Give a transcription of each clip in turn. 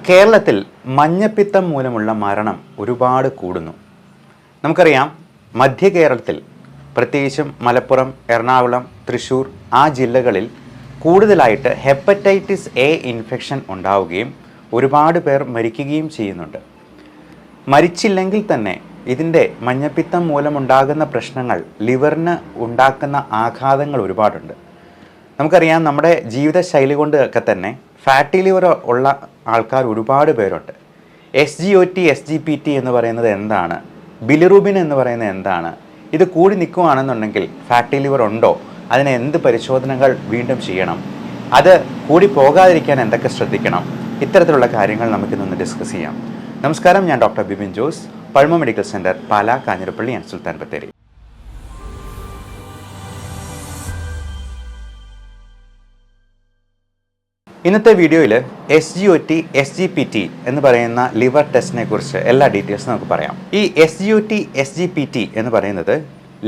കേരളത്തിൽ മഞ്ഞപ്പിത്തം മൂലമുള്ള മരണം ഒരുപാട് കൂടുന്നു. നമുക്കറിയാം, മധ്യ കേരളത്തിൽ പ്രത്യേകിച്ചും മലപ്പുറം, എറണാകുളം, തൃശ്ശൂർ ആ ജില്ലകളിൽ കൂടുതലായിട്ട് ഹെപ്പറ്റൈറ്റിസ് എ ഇൻഫെക്ഷൻ ഉണ്ടാവുകയും ഒരുപാട് പേർ മരിക്കുകയും ചെയ്യുന്നുണ്ട്. മരിച്ചില്ലെങ്കിൽ തന്നെ ഇതിൻ്റെ മഞ്ഞപ്പിത്തം മൂലമുണ്ടാകുന്ന പ്രശ്നങ്ങൾ, ലിവറിന് ഉണ്ടാക്കുന്ന ആഘാതങ്ങൾ ഒരുപാടുണ്ട്. നമുക്കറിയാം, നമ്മുടെ ജീവിതശൈലി കൊണ്ട് ഒക്കെ തന്നെ ഫാറ്റി ലിവർ ഉള്ള ആൾക്കാർ ഒരുപാട് പേരുണ്ട്. SGOT, SGPT എന്ന് പറയുന്നത് എന്താണ്? ബിലിറൂബിൻ എന്ന് പറയുന്നത് എന്താണ്? ഇത് കൂടി നിൽക്കുകയാണെന്നുണ്ടെങ്കിൽ ഫാറ്റി ലിവർ ഉണ്ടോ? അതിന് എന്ത് പരിശോധനകൾ വീണ്ടും ചെയ്യണം? അത് കൂടി പോകാതിരിക്കാൻ എന്തൊക്കെ ശ്രദ്ധിക്കണം? ഇത്തരത്തിലുള്ള കാര്യങ്ങൾ നമുക്കിന്നൊന്ന് ഡിസ്കസ് ചെയ്യാം. നമസ്കാരം, ഞാൻ doctor Bipin Jose, Pulma medical centre, Pala, Kanjirappally and Sultan Bathery. ഇന്നത്തെ വീഡിയോയിൽ SGOT, SGPT എന്ന് പറയുന്ന ലിവർ ടെസ്റ്റിനെ കുറിച്ച് എല്ലാ ഡീറ്റെയിൽസും നമുക്ക് പറയാം. ഈ SGOT, SGPT എന്ന് പറയുന്നത്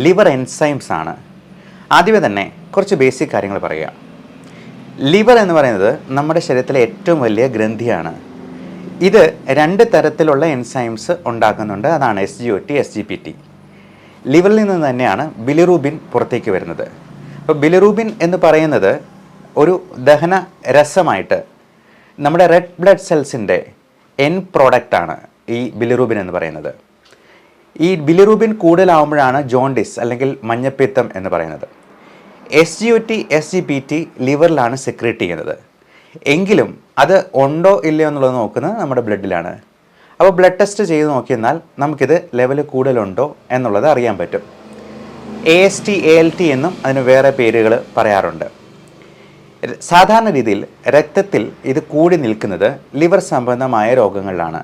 ലിവർ എൻസൈംസ് ആണ്. ആദ്യമേ തന്നെ കുറച്ച് ബേസിക് കാര്യങ്ങൾ പറയുക. ലിവർ എന്ന് പറയുന്നത് നമ്മുടെ ശരീരത്തിലെ ഏറ്റവും വലിയ ഗ്രന്ഥിയാണ്. ഇത് രണ്ട് തരത്തിലുള്ള എൻസൈംസ് ഉണ്ടാക്കുന്നുണ്ട്. അതാണ് SGOT, SGPT. ലിവറിൽ നിന്ന് തന്നെയാണ് ബിലിറൂബിൻ പുറത്തേക്ക് വരുന്നത്. അപ്പോൾ ബിലിറൂബിൻ എന്ന് പറയുന്നത് ഒരു ദഹന രസമായിട്ട് നമ്മുടെ റെഡ് ബ്ലഡ് സെൽസിൻ്റെ പ്രോഡക്റ്റാണ് ഈ ബിലിറൂബിൻ എന്ന് പറയുന്നത്. ഈ ബിലിറൂബിൻ കൂടുതലാവുമ്പോഴാണ് ജോണ്ടിസ് അല്ലെങ്കിൽ മഞ്ഞപ്പിത്തം എന്ന് പറയുന്നത്. SGOT, SGPT ലിവറിലാണ് സെക്രീറ്റ് ചെയ്യുന്നത്. എങ്കിലും അത് ഉണ്ടോ ഇല്ലയോ എന്നുള്ളത് നോക്കുന്നത് നമ്മുടെ ബ്ലഡിലാണ്. അപ്പോൾ ബ്ലഡ് ടെസ്റ്റ് ചെയ്ത് നോക്കിയെന്നാൽ നമുക്കിത് ലെവൽ കൂടുതലുണ്ടോ എന്നുള്ളത് അറിയാൻ പറ്റും. AST, ALT എന്നും അതിന് വേറെ പേരുകൾ പറയാറുണ്ട്. സാധാരണ രീതിയിൽ രക്തത്തിൽ ഇത് കൂടി നിൽക്കുന്നത് ലിവർ സംബന്ധമായ രോഗങ്ങളിലാണ്,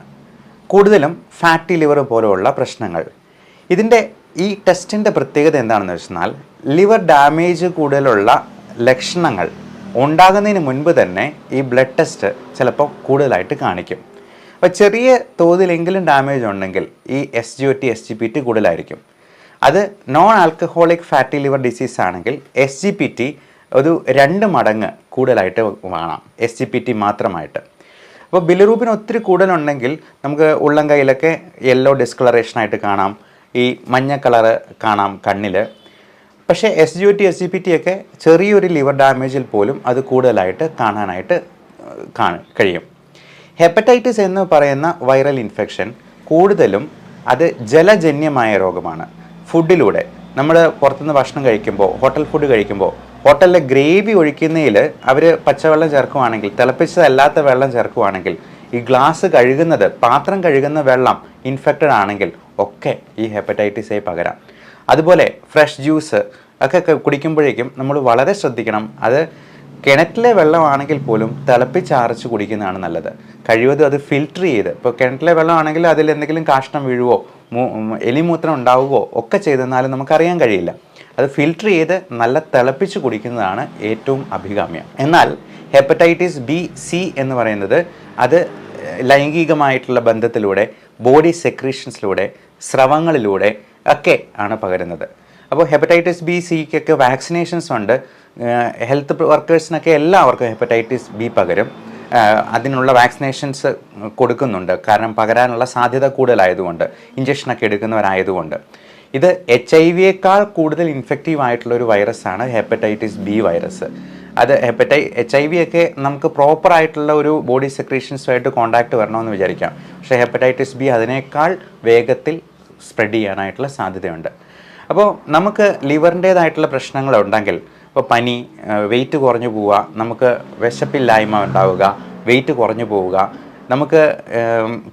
കൂടുതലും ഫാറ്റി ലിവർ പോലെയുള്ള പ്രശ്നങ്ങൾ. ഇതിൻ്റെ ഈ ടെസ്റ്റിൻ്റെ പ്രത്യേകത എന്താണെന്ന് വെച്ചാൽ, ലിവർ ഡാമേജ് കൂടുതലുള്ള ലക്ഷണങ്ങൾ ഉണ്ടാകുന്നതിന് മുൻപ് തന്നെ ഈ ബ്ലഡ് ടെസ്റ്റ് ചിലപ്പോൾ കൂടുതലായിട്ട് കാണിക്കും. അപ്പോൾ ചെറിയ തോതിലെങ്കിലും ഡാമേജ് ഉണ്ടെങ്കിൽ ഈ SGOT, SGPT കൂടുതലായിരിക്കും. അത് non alcoholic fatty liver disease ആണെങ്കിൽ SGPT ഒരു 2 മടങ്ങ് കൂടുതലായിട്ട് വേണം SGPT മാത്രമായിട്ട്. അപ്പോൾ ബിലിറൂബിൻ ഒത്തിരി കൂടുതലുണ്ടെങ്കിൽ നമുക്ക് ഉള്ളം കൈയിലൊക്കെ യെല്ലോ ഡിസ്കളറേഷനായിട്ട് കാണാം, ഈ മഞ്ഞ കളറ് കാണാം കണ്ണിൽ. പക്ഷേ SGOT, SGPT ഒക്കെ ചെറിയൊരു ലിവർ ഡാമേജിൽ പോലും അത് കൂടുതലായിട്ട് കാണാനായിട്ട് കഴിയും. ഹെപ്പറ്റൈറ്റിസ് എന്ന് പറയുന്ന വൈറൽ ഇൻഫെക്ഷൻ കൂടുതലും അത് ജലജന്യമായ രോഗമാണ്. ഫുഡിലൂടെ നമ്മൾ പുറത്തുനിന്ന് ഭക്ഷണം കഴിക്കുമ്പോൾ, ഹോട്ടൽ ഫുഡ് കഴിക്കുമ്പോൾ, ഹോട്ടലിലെ ഗ്രേവി ഒഴിക്കുന്നതിൽ അവർ പച്ചവെള്ളം ചേർക്കുവാണെങ്കിൽ, തിളപ്പിച്ചതല്ലാത്ത വെള്ളം ചേർക്കുവാണെങ്കിൽ, ഈ ഗ്ലാസ് കഴുകുന്നത്, പാത്രം കഴുകുന്ന വെള്ളം ഇൻഫെക്റ്റഡ് ആണെങ്കിൽ ഒക്കെ ഈ ഹെപ്പറ്റൈറ്റിസ് എ പകരാം. അതുപോലെ ഫ്രഷ് ജ്യൂസ് ഒക്കെ കുടിക്കുമ്പോഴേക്കും നമ്മൾ വളരെ ശ്രദ്ധിക്കണം. അത് കിണറ്റിലെ വെള്ളമാണെങ്കിൽ പോലും തിളപ്പിച്ചാറിച്ച് കുടിക്കുന്നതാണ് നല്ലത്. കഴിവതും അത് ഫിൽറ്റർ ചെയ്ത്, ഇപ്പോൾ കിണറ്റിലെ വെള്ളമാണെങ്കിൽ അതിൽ എന്തെങ്കിലും കാഷ്ണം വീഴുവോ, എലിമൂത്രം ഉണ്ടാവുകയോ ഒക്കെ ചെയ്തെന്നാലും നമുക്കറിയാൻ കഴിയില്ല. അത് ഫിൽറ്റർ ചെയ്ത് നല്ല തിളപ്പിച്ച് കുടിക്കുന്നതാണ് ഏറ്റവും അഭികാമ്യം. എന്നാൽ ഹെപ്പറ്റൈറ്റിസ് B, C എന്ന് പറയുന്നത് അത് ലൈംഗികമായിട്ടുള്ള ബന്ധത്തിലൂടെ, ബോഡി സെക്രീഷൻസിലൂടെ, സ്രവങ്ങളിലൂടെ ഒക്കെ ആണ് പകരുന്നത്. അപ്പോൾ ഹെപ്പറ്റൈറ്റിസ് B, Cക്കൊക്കെ വാക്സിനേഷൻസ് ഉണ്ട്. ഹെൽത്ത് വർക്കേഴ്സിനൊക്കെ എല്ലാവർക്കും ഹെപ്പറ്റൈറ്റിസ് B പകരും. അതിനുള്ള വാക്സിനേഷൻസ് കൊടുക്കുന്നുണ്ട്. കാരണം പകരാനുള്ള സാധ്യത കൂടുതലായതുകൊണ്ട്, ഇഞ്ചക്ഷനൊക്കെ എടുക്കുന്നവരായതുകൊണ്ട്. ഇത് HIV കൂടുതൽ ഇൻഫെക്റ്റീവ് ആയിട്ടുള്ളൊരു വൈറസാണ് ഹെപ്പറ്റൈറ്റിസ് B വൈറസ്. അത് HIV ഒക്കെ നമുക്ക് പ്രോപ്പറായിട്ടുള്ള ഒരു ബോഡി സെക്രീഷൻസുമായിട്ട് കോണ്ടാക്ട് വരണമെന്ന് വിചാരിക്കാം. പക്ഷേ ഹെപ്പറ്റൈറ്റിസ് B അതിനേക്കാൾ വേഗത്തിൽ സ്പ്രെഡ് ചെയ്യാനായിട്ടുള്ള സാധ്യതയുണ്ട്. അപ്പോൾ നമുക്ക് ലിവറിൻ്റേതായിട്ടുള്ള പ്രശ്നങ്ങളുണ്ടെങ്കിൽ, ഇപ്പോൾ പനി, വെയിറ്റ് കുറഞ്ഞു പോവുക, നമുക്ക് വിശപ്പില്ലായ്മ ഉണ്ടാവുക, വെയിറ്റ് കുറഞ്ഞു പോവുക, നമുക്ക്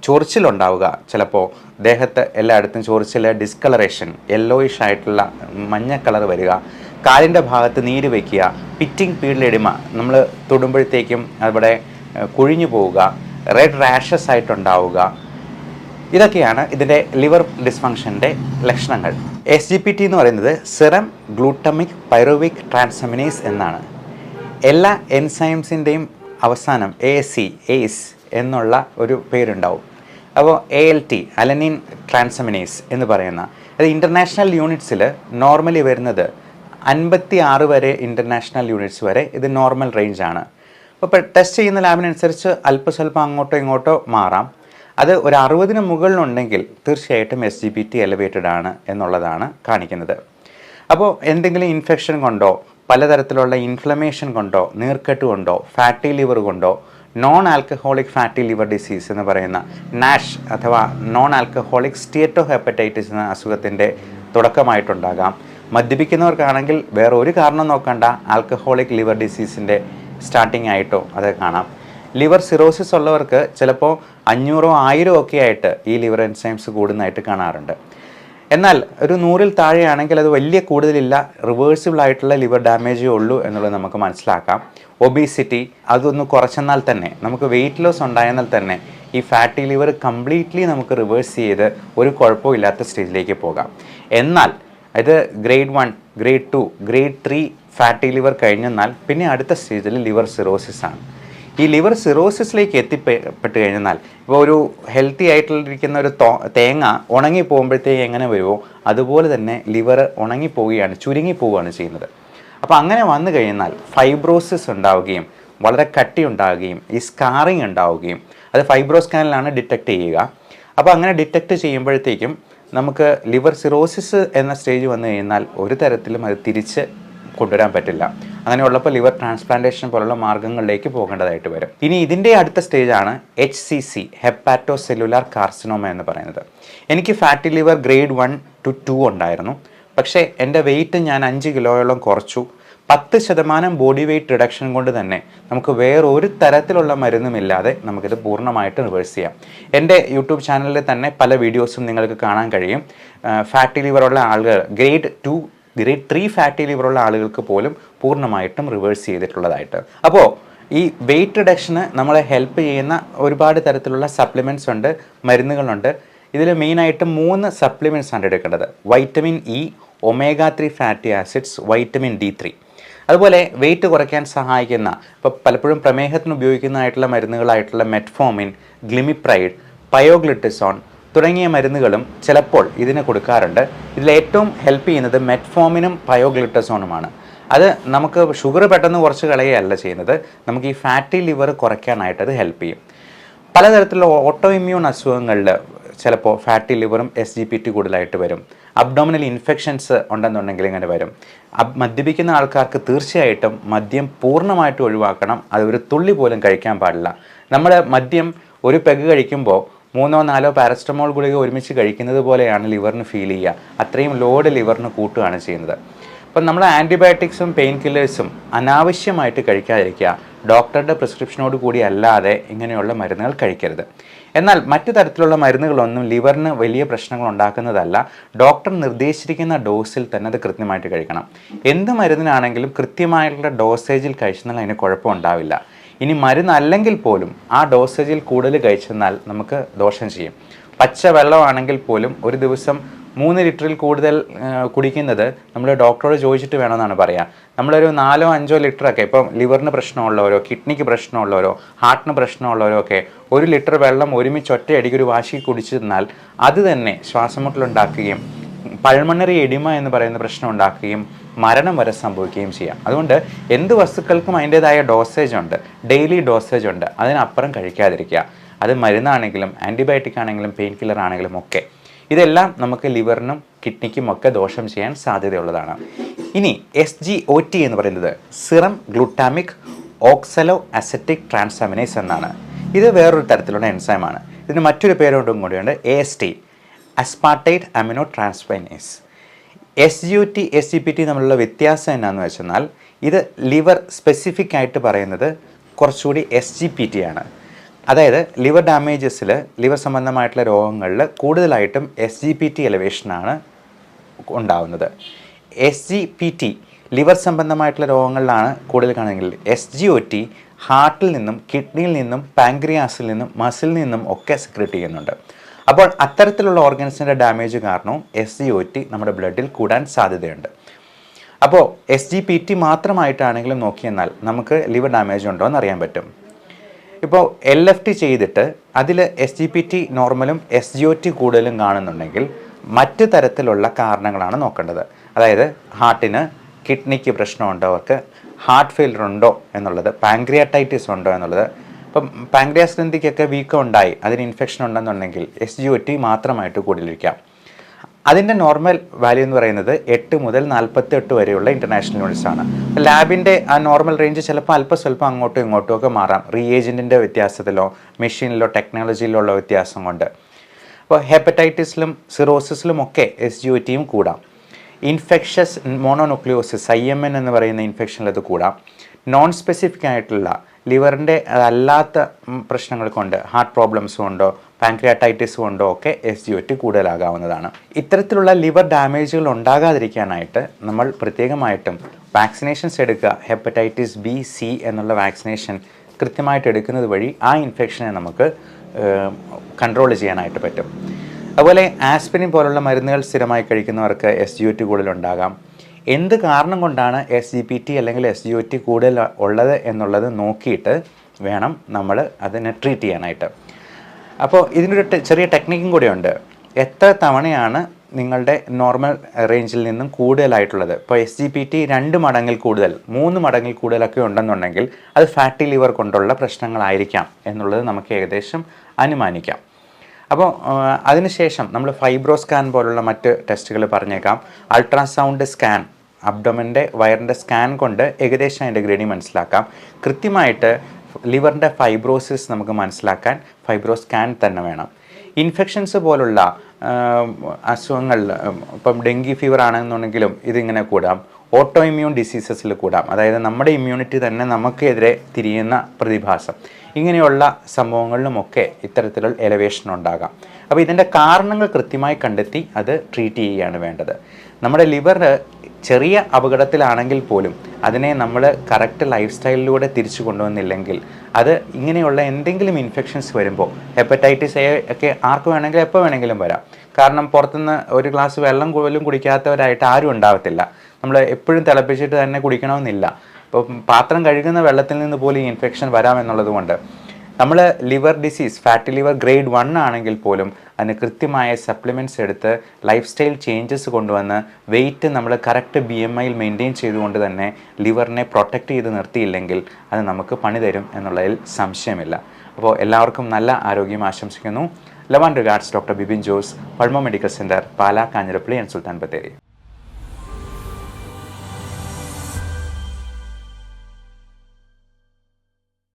ചൊറിച്ചിലുണ്ടാവുക, ചിലപ്പോൾ ദേഹത്ത് എല്ലായിടത്തും ചൊറിച്ചിൽ, ഡിസ്കളറേഷൻ, യെല്ലോയിഷ് ആയിട്ടുള്ള മഞ്ഞ കളർ വരിക, കാലിൻ്റെ ഭാഗത്ത് നീര് വയ്ക്കുക, പിറ്റിംഗ് പീഡിലെഡിമ, നമ്മൾ തൊടുമ്പോഴത്തേക്കും അവിടെ കുഴിഞ്ഞു പോവുക, റെഡ് റാഷസ് ആയിട്ടുണ്ടാവുക, ഇതൊക്കെയാണ് ഇതിൻ്റെ ലിവർ ഡിസ്ഫങ്ഷൻ്റെ ലക്ഷണങ്ങൾ. SGPT എന്ന് പറയുന്നത് സെറം ഗ്ലൂട്ടമിക് പൈറുവിക് ട്രാൻസാമിനേസ് എന്നാണ്. എല്ലാ എൻസൈംസിൻ്റെയും അവസാനം ACE എന്നുള്ള ഒരു പേരുണ്ടാവും. അപ്പോൾ ALT, അലനിൻ ട്രാൻസാമിനേസ് എന്ന് പറയുന്ന, അത് ഇൻ്റർനാഷണൽ യൂണിറ്റ്സിൽ നോർമലി വരുന്നത് 56 വരെ, ഇൻ്റർനാഷണൽ യൂണിറ്റ്സ് വരെ ഇത് നോർമൽ റേഞ്ചാണ്. അപ്പോൾ ടെസ്റ്റ് ചെയ്യുന്ന ലാബിനനുസരിച്ച് അല്പസ്വല്പം അങ്ങോട്ടോ ഇങ്ങോട്ടോ മാറാം. അത് ഒരു 60-ന് മുകളിലുണ്ടെങ്കിൽ തീർച്ചയായിട്ടും SGPT എലവേറ്റഡ് ആണ് എന്നുള്ളതാണ് കാണിക്കുന്നത്. അപ്പോൾ എന്തെങ്കിലും ഇൻഫെക്ഷൻ കൊണ്ടോ പലതരത്തിലുള്ള ഇൻഫ്ലമേഷൻ കൊണ്ടോ നീർക്കെട്ട് കൊണ്ടോ ഫാറ്റി ലിവർ കൊണ്ടോ non alcoholic fatty liver disease എന്ന് പറയുന്ന നാഷ് അഥവാ നോൺ ആൽക്കഹോളിക് സ്റ്റേറ്റോ ഹെപ്പറ്റൈറ്റിസ് എന്ന അസുഖത്തിൻ്റെ തുടക്കമായിട്ടുണ്ടാകാം. മദ്യപിക്കുന്നവർക്കാണെങ്കിൽ വേറെ ഒരു കാരണം നോക്കണ്ട, ആൽക്കഹോളിക് ലിവർ ഡിസീസിൻ്റെ സ്റ്റാർട്ടിംഗ് ആയിട്ടോ അത് കാണാം. ലിവർ സിറോസിസ് ഉള്ളവർക്ക് ചിലപ്പോൾ 500 1000 ഒക്കെ ആയിട്ട് ഈ ലിവർ എൻസൈംസ് കൂടുന്നതായിട്ട് കാണാറുണ്ട്. എന്നാൽ ഒരു 100-ൽ താഴെയാണെങ്കിൽ അത് വലിയ കൂടുതലില്ല, റിവേഴ്സിബിൾ ആയിട്ടുള്ള ലിവർ ഡാമേജേ ഉള്ളൂ എന്നുള്ളത് നമുക്ക് മനസ്സിലാക്കാം. ഒബീസിറ്റി അതൊന്ന് കുറച്ചെന്നാൽ തന്നെ, നമുക്ക് വെയിറ്റ് ലോസ് ഉണ്ടായെന്നാൽ തന്നെ ഈ ഫാറ്റി ലിവർ കംപ്ലീറ്റ്ലി നമുക്ക് റിവേഴ്സ് ചെയ്ത് ഒരു കുഴപ്പവും ഇല്ലാത്ത സ്റ്റേജിലേക്ക് പോകാം. എന്നാൽ ഇത് grade 1, grade 2, grade 3 fatty liver കഴിഞ്ഞെന്നാൽ പിന്നെ അടുത്ത സ്റ്റേജിൽ ലിവർ സിറോസിസ് ആണ്. ഈ ലിവർ സിറോസിസിലേക്ക് എത്തിപ്പെട്ട് കഴിഞ്ഞാൽ ഇപ്പോൾ ഒരു ഹെൽത്തി ആയിട്ടുള്ളിരിക്കുന്ന ഒരു തേങ്ങ ഉണങ്ങി പോകുമ്പോഴത്തേക്ക് എങ്ങനെ വരുമോ അതുപോലെ തന്നെ ലിവർ ഉണങ്ങിപ്പോവുകയാണ്, ചുരുങ്ങിപ്പോവുകയാണ് ചെയ്യുന്നത്. അപ്പോൾ അങ്ങനെ വന്നു കഴിഞ്ഞാൽ ഫൈബ്രോസിസ് ഉണ്ടാവുകയും വളരെ കട്ടി ഉണ്ടാവുകയും ഈ സ്കാറിങ് ഉണ്ടാവുകയും അത് ഫൈബ്രോ സ്കാനിലാണ് ഡിറ്റക്റ്റ് ചെയ്യുക. അപ്പോൾ അങ്ങനെ ഡിറ്റക്റ്റ് ചെയ്യുമ്പോഴത്തേക്കും നമുക്ക് ലിവർ സിറോസിസ് എന്ന സ്റ്റേജ് വന്നു കഴിഞ്ഞാൽ ഒരു തരത്തിലും അത് തിരിച്ച് കൊണ്ടുവരാൻ പറ്റില്ല. അങ്ങനെയുള്ളപ്പോൾ ലിവർ ട്രാൻസ്പ്ലാന്റേഷൻ പോലുള്ള മാർഗ്ഗങ്ങളിലേക്ക് പോകേണ്ടതായിട്ട് വരും. ഇനി ഇതിൻ്റെ അടുത്ത സ്റ്റേജാണ് HCC, ഹെപ്പാറ്റോ സെല്ലുലാർ കാർസിനോമ എന്ന് പറയുന്നത്. എനിക്ക് ഫാറ്റി ലിവർ ഗ്രേഡ് 1 to 2 ഉണ്ടായിരുന്നു. പക്ഷേ എൻ്റെ വെയിറ്റ് ഞാൻ 5 കിലോയോളം കുറച്ചു. 10% ബോഡി വെയ്റ്റ് റിഡക്ഷൻ കൊണ്ട് തന്നെ നമുക്ക് വേറൊരു തരത്തിലുള്ള മരുന്നുമില്ലാതെ നമുക്കിത് പൂർണ്ണമായിട്ട് റിവേഴ്സ് ചെയ്യാം. എൻ്റെ യൂട്യൂബ് ചാനലിൽ തന്നെ പല വീഡിയോസും നിങ്ങൾക്ക് കാണാൻ കഴിയും. ഫാറ്റി ലിവറുള്ള ആളുകൾ ഗ്രേഡ് 2, ഗ്രേഡ് 3 ഫാറ്റി ലിവറുള്ള ആളുകൾക്ക് പോലും പൂർണ്ണമായിട്ടും റിവേഴ്സ് ചെയ്തിട്ടുള്ളതായിട്ട്. അപ്പോൾ ഈ വെയിറ്റ് റിഡക്ഷന് നമ്മളെ ഹെൽപ്പ് ചെയ്യുന്ന ഒരുപാട് തരത്തിലുള്ള സപ്ലിമെൻറ്റ്സ് ഉണ്ട്, മരുന്നുകളുണ്ട്. ഇതിൽ മെയിനായിട്ട് 3 സപ്ലിമെൻറ്റ്സ് ആണ് എടുക്കേണ്ടത്. Vitamin E, omega-3 fatty acids, vitamin D3. അതുപോലെ വെയിറ്റ് കുറയ്ക്കാൻ സഹായിക്കുന്ന ഇപ്പോൾ പലപ്പോഴും പ്രമേഹത്തിന് ഉപയോഗിക്കുന്നതായിട്ടുള്ള മരുന്നുകളായിട്ടുള്ള മെറ്റ്ഫോമിൻ, ഗ്ലിമിപ്രൈഡ്, പയോഗ്ലിറ്റിസോൺ തുടങ്ങിയ മരുന്നുകളും ചിലപ്പോൾ ഇതിന് കൊടുക്കാറുണ്ട്. ഇതിലേറ്റവും ഹെൽപ്പ് ചെയ്യുന്നത് മെറ്റ്ഫോമിനും പയോഗ്ലിറ്റസോണുമാണ്. അത് നമുക്ക് ഷുഗർ പെട്ടെന്ന് കുറച്ച് കളയുകയല്ല ചെയ്യുന്നത്, നമുക്ക് ഈ ഫാറ്റി ലിവർ കുറയ്ക്കാനായിട്ട് അത് ഹെൽപ്പ് ചെയ്യും. പലതരത്തിലുള്ള ഓട്ടോ ഇമ്മ്യൂൺ അസുഖങ്ങളിൽ ചിലപ്പോൾ ഫാറ്റി ലിവറും SGPT കൂടുതലായിട്ട് വരും. അബ്ഡോമിനൽ ഇൻഫെക്ഷൻസ് ഉണ്ടെന്നുണ്ടെങ്കിൽ ഇങ്ങനെ വരും. മദ്യപിക്കുന്ന ആൾക്കാർക്ക് തീർച്ചയായിട്ടും മദ്യം പൂർണ്ണമായിട്ട് ഒഴിവാക്കണം. അത് ഒരു തുള്ളി പോലും കഴിക്കാൻ പാടില്ല. നമ്മൾ മദ്യം ഒരു പെഗ് കഴിക്കുമ്പോൾ 3-4 പാരസ്റ്റമോൾ ഗുളിക ഒരുമിച്ച് കഴിക്കുന്നത് പോലെയാണ് ലിവറിന് ഫീൽ ചെയ്യുക. അത്രയും ലോഡ് ലിവറിന് കൂട്ടുകയാണ് ചെയ്യുന്നത്. അപ്പം നമ്മൾ ആൻറ്റിബയോട്ടിക്സും പെയിൻ കില്ലേഴ്സും അനാവശ്യമായിട്ട് കഴിക്കാതിരിക്കുക. ഡോക്ടറുടെ പ്രിസ്ക്രിപ്ഷനോട് കൂടി അല്ലാതെ ഇങ്ങനെയുള്ള മരുന്നുകൾ കഴിക്കരുത്. എന്നാൽ മറ്റു തരത്തിലുള്ള മരുന്നുകളൊന്നും ലിവറിന് വലിയ പ്രശ്നങ്ങൾ ഉണ്ടാക്കുന്നതല്ല. ഡോക്ടർ നിർദ്ദേശിച്ചിരിക്കുന്ന ഡോസിൽ തന്നെ അത് കൃത്യമായിട്ട് കഴിക്കണം. എന്ത് മരുന്നിനാണെങ്കിലും കൃത്യമായിട്ടുള്ള ഡോസേജിൽ കഴിച്ചെന്നാൽ അതിന് കുഴപ്പമുണ്ടാവില്ല. ഇനി മരുന്നല്ലെങ്കിൽ പോലും ആ ഡോസേജിൽ കൂടുതൽ കഴിച്ചെന്നാൽ നമുക്ക് ദോഷം ചെയ്യും. പച്ച വെള്ളമാണെങ്കിൽ പോലും ഒരു ദിവസം 3 ലിറ്ററിൽ കൂടുതൽ കുടിക്കുന്നത് നമ്മൾ ഡോക്ടറോട് ചോദിച്ചിട്ട് വേണമെന്നാണ് പറയുക. നമ്മളൊരു 4-5 ലിറ്ററൊക്കെ ഇപ്പം ലിവറിന് പ്രശ്നമുള്ളവരോ കിഡ്നിക്ക് പ്രശ്നമുള്ളവരോ ഹാർട്ടിന് പ്രശ്നമുള്ളവരോ ഒക്കെ 1 ലിറ്റർ വെള്ളം ഒരുമിച്ച് ഒറ്റയടിക്ക് ഒരു വാശിക്ക് കുടിച്ചിരുന്നാൽ അത് തന്നെ ശ്വാസമുട്ടലുണ്ടാക്കുകയും പൾമണറി എഡിമ എന്ന് പറയുന്ന പ്രശ്നം ഉണ്ടാക്കുകയും മരണം വരെ സംഭവിക്കുകയും ചെയ്യാം. അതുകൊണ്ട് എന്ത് വസ്തുക്കൾക്കും അതിൻ്റേതായ ഡോസേജ് ഉണ്ട്, ഡെയിലി ഡോസേജ് ഉണ്ട്. അതിനപ്പുറം കഴിക്കാതിരിക്കുക. അത് മരുന്നാണെങ്കിലും ആൻറ്റിബയോട്ടിക് ആണെങ്കിലും പെയിൻ കില്ലർ ആണെങ്കിലും ഒക്കെ. ഇതെല്ലാം നമുക്ക് ലിവറിനും കിഡ്നിക്കും ഒക്കെ ദോഷം ചെയ്യാൻ സാധ്യതയുള്ളതാണ്. ഇനി SGOT എന്ന് പറയുന്നത് സിറം ഗ്ലൂട്ടാമിക് ഓക്സലോ അസറ്റിക് ട്രാൻസാമിനേസ് എന്നാണ്. ഇത് വേറൊരു തരത്തിലുള്ള എൻസൈമാണ്. ഇതിന് മറ്റൊരു പേരോടും കൂടിയുണ്ട്, AST, aspartate amino transferase. SGOT SGPT തമ്മിലുള്ള വ്യത്യാസം എന്നാന്ന് വെച്ചെന്നാൽ ഇത് ലിവർ സ്പെസിഫിക് ആയിട്ട് പറയുന്നത് കുറച്ചുകൂടി SGPT ആണ്. അതായത് ലിവർ ഡാമേജസിൽ ലിവർ സംബന്ധമായിട്ടുള്ള രോഗങ്ങളിൽ കൂടുതലായിട്ടും SGPT എലവേഷനാണ് ഉണ്ടാവുന്നത്. SGPT ലിവർ സംബന്ധമായിട്ടുള്ള രോഗങ്ങളിലാണ് കൂടുതൽ കാണുമെങ്കിൽ SGOT ഹാർട്ടിൽ നിന്നും കിഡ്നിയിൽ നിന്നും പാൻക്രിയാസിൽ നിന്നും മസിലിൽ നിന്നും ഒക്കെ സെക്രറ്റ് ചെയ്യുന്നുണ്ട്. അപ്പോൾ അത്തരത്തിലുള്ള ഓർഗൻസിൻ്റെ ഡാമേജ് കാരണവും SGOT നമ്മുടെ ബ്ലഡിൽ കൂടാൻ സാധ്യതയുണ്ട്. അപ്പോൾ SGPT മാത്രമായിട്ടാണെങ്കിലും നോക്കിയെന്നാൽ നമുക്ക് ലിവർ ഡാമേജ് ഉണ്ടോ എന്ന് അറിയാൻ പറ്റും. ഇപ്പോൾ LFT ചെയ്തിട്ട് അതിൽ SGPT നോർമലും SGOT കൂടുതലും കാണുന്നുണ്ടെങ്കിൽ മറ്റു തരത്തിലുള്ള കാരണങ്ങളാണ് നോക്കേണ്ടത്. അതായത് ഹാർട്ടിന് കിഡ്നിക്ക് പ്രശ്നമുണ്ടവർക്ക് ഹാർട്ട് ഫെയിലർ ഉണ്ടോ എന്നുള്ളത്, പാങ്ക്രിയാറ്റൈറ്റിസ് ഉണ്ടോ എന്നുള്ളത്. ഇപ്പം പാങ്ക്രിയാസ് ഗ്രന്ഥിക്കൊക്കെ വീക്കം ഉണ്ടായി, അതിന് ഇൻഫെക്ഷൻ ഉണ്ടെന്നുണ്ടെങ്കിൽ SGOT മാത്രമായിട്ട് കൂടുതലിരിക്കാം. അതിൻ്റെ നോർമൽ വാല്യൂ എന്ന് പറയുന്നത് 8 മുതൽ 48 വരെയുള്ള ഇൻ്റർനാഷണൽ യൂണിറ്റ്സ് ആണ്. ലാബിൻ്റെ ആ നോർമൽ റേഞ്ച് ചിലപ്പോൾ അല്പസ്വല്പം അങ്ങോട്ടും ഇങ്ങോട്ടും ഒക്കെ മാറാം, റിയേജൻറ്റിൻ്റെ വ്യത്യാസത്തിലോ മെഷീനിലോ ടെക്നോളജിയിലോ ഉള്ള വ്യത്യാസം കൊണ്ട്. അപ്പോൾ ഹെപ്പറ്റൈറ്റിസിലും സിറോസിസിലും ഒക്കെ SGOTയും കൂടാം. ഇൻഫെക്ഷസ് മോണോന്യൂക്ലിയോസിസ് IMN എന്ന് പറയുന്ന ഇൻഫെക്ഷനിൽ അത് കൂടാം. നോൺ സ്പെസിഫിക് ആയിട്ടുള്ള ലിവറിൻ്റെ അല്ലാത്ത പ്രശ്നങ്ങൾ കൊണ്ട്, ഹാർട്ട് പ്രോബ്ലംസ് കൊണ്ടോ പാങ്ക്രിയാറ്റൈറ്റിസ് കൊണ്ടോ ഒക്കെ SGOT കൂടുതലാകാവുന്നതാണ്. ഇത്തരത്തിലുള്ള ലിവർ ഡാമേജുകൾ ഉണ്ടാകാതിരിക്കാനായിട്ട് നമ്മൾ പ്രത്യേകമായിട്ടും വാക്സിനേഷൻസ് എടുക്കുക. ഹെപ്പറ്റൈറ്റിസ് B, C എന്നുള്ള വാക്സിനേഷൻ കൃത്യമായിട്ട് എടുക്കുന്നത് വഴി ആ ഇൻഫെക്ഷനെ നമുക്ക് കൺട്രോൾ ചെയ്യാനായിട്ട് പറ്റും. അതുപോലെ ആസ്പിരിൻ പോലുള്ള മരുന്നുകൾ സ്ഥിരമായി കഴിക്കുന്നവർക്ക് SGOT കൂടുതലുണ്ടാകാം. എന്ത് കാരണം കൊണ്ടാണ് SGPT അല്ലെങ്കിൽ SGOT കൂടുതൽ ഉള്ളത് എന്നുള്ളത് നോക്കിയിട്ട് വേണം നമ്മൾ അതിനെ ട്രീറ്റ് ചെയ്യാനായിട്ട്. അപ്പോൾ ഇതിനൊരു ചെറിയ ടെക്നിക്കും കൂടെയുണ്ട്. എത്ര തവണയാണ് നിങ്ങളുടെ നോർമൽ റേഞ്ചിൽ നിന്നും കൂടുതലായിട്ടുള്ളത്? ഇപ്പോൾ SGPT 2 മടങ്ങിൽ കൂടുതൽ, 3 മടങ്ങിൽ കൂടുതലൊക്കെ ഉണ്ടെന്നുണ്ടെങ്കിൽ അത് ഫാറ്റി ലിവർ കൊണ്ടുള്ള പ്രശ്നങ്ങളായിരിക്കാം എന്നുള്ളത് നമുക്ക് ഏകദേശം അനുമാനിക്കാം. അപ്പോൾ അതിനുശേഷം നമ്മൾ ഫൈബ്രോ സ്കാൻ പോലുള്ള മറ്റ് ടെസ്റ്റുകൾ പറഞ്ഞേക്കാം. അൾട്രാസൗണ്ട് സ്കാൻ, അബ്ഡോമൻ്റെ വയറിൻ്റെ സ്കാൻ കൊണ്ട് ഏകദേശം അതിൻ്റെ ഗ്രേഡിങ് മനസ്സിലാക്കാം. കൃത്യമായിട്ട് ലിവറിൻ്റെ ഫൈബ്രോസിസ് നമുക്ക് മനസ്സിലാക്കാൻ ഫൈബ്രോ സ്കാൻ തന്നെ വേണം. ഇൻഫെക്ഷൻസ് പോലുള്ള അസുഖങ്ങൾ, ഇപ്പം ഡെങ്കി ഫീവർ ആണെന്നുണ്ടെങ്കിലും ഇതിങ്ങനെ കൂടാം. ഓട്ടോ ഇമ്മ്യൂൺ ഡിസീസസിൽ കൂടാം, അതായത് നമ്മുടെ ഇമ്മ്യൂണിറ്റി തന്നെ നമുക്കെതിരെ തിരിയുന്ന പ്രതിഭാസം. ഇങ്ങനെയുള്ള സംഭവങ്ങളിലുമൊക്കെ ഇത്തരത്തിലുള്ള എലവേഷൻ ഉണ്ടാകാം. അപ്പോൾ ഇതിൻ്റെ കാരണങ്ങൾ കൃത്യമായി കണ്ടെത്തി അത് ട്രീറ്റ് ചെയ്യുകയാണ് വേണ്ടത്. നമ്മുടെ ലിവർ ചെറിയ അപകടത്തിലാണെങ്കിൽ പോലും അതിനെ നമ്മൾ കറക്റ്റ് ലൈഫ് സ്റ്റൈലിലൂടെ തിരിച്ചു കൊണ്ടുവന്നില്ലെങ്കിൽ അത് ഇങ്ങനെയുള്ള എന്തെങ്കിലും ഇൻഫെക്ഷൻസ് വരുമ്പോൾ, ഹെപ്പറ്റൈറ്റിസ് A ഒക്കെ ആർക്ക് വേണമെങ്കിലും എപ്പോൾ വേണമെങ്കിലും വരാം. കാരണം പുറത്തുനിന്ന് ഒരു ഗ്ലാസ് വെള്ളം പോലും കുടിക്കാത്തവരായിട്ട് ആരും ഉണ്ടാവത്തില്ല. നമ്മൾ എപ്പോഴും തിളപ്പിച്ചിട്ട് തന്നെ കുടിക്കണമെന്നില്ല. ഇപ്പോൾ പാത്രം കഴുകുന്ന വെള്ളത്തിൽ നിന്ന് പോലും ഇൻഫെക്ഷൻ വരാമെന്നുള്ളത് കൊണ്ട് നമ്മൾ liver disease, fatty liver grade 1 ആണെങ്കിൽ പോലും അതിന് കൃത്യമായ സപ്ലിമെൻറ്റ്സ് എടുത്ത് ലൈഫ് സ്റ്റൈൽ ചേഞ്ചസ് കൊണ്ടുവന്ന് വെയിറ്റ് നമ്മൾ കറക്റ്റ് BMIയിൽ മെയിൻറ്റെയിൻ ചെയ്തുകൊണ്ട് തന്നെ ലിവറിനെ പ്രൊട്ടക്റ്റ് ചെയ്ത് നിർത്തിയില്ലെങ്കിൽ അത് നമുക്ക് പണി തരും എന്നുള്ളതിൽ സംശയമില്ല. അപ്പോൾ എല്ലാവർക്കും നല്ല ആരോഗ്യം ആശംസിക്കുന്നു. Love and regards, doctor Bipin Jose, pulmo medical centre, Pala, Kanjirappally and Sultan Bathery.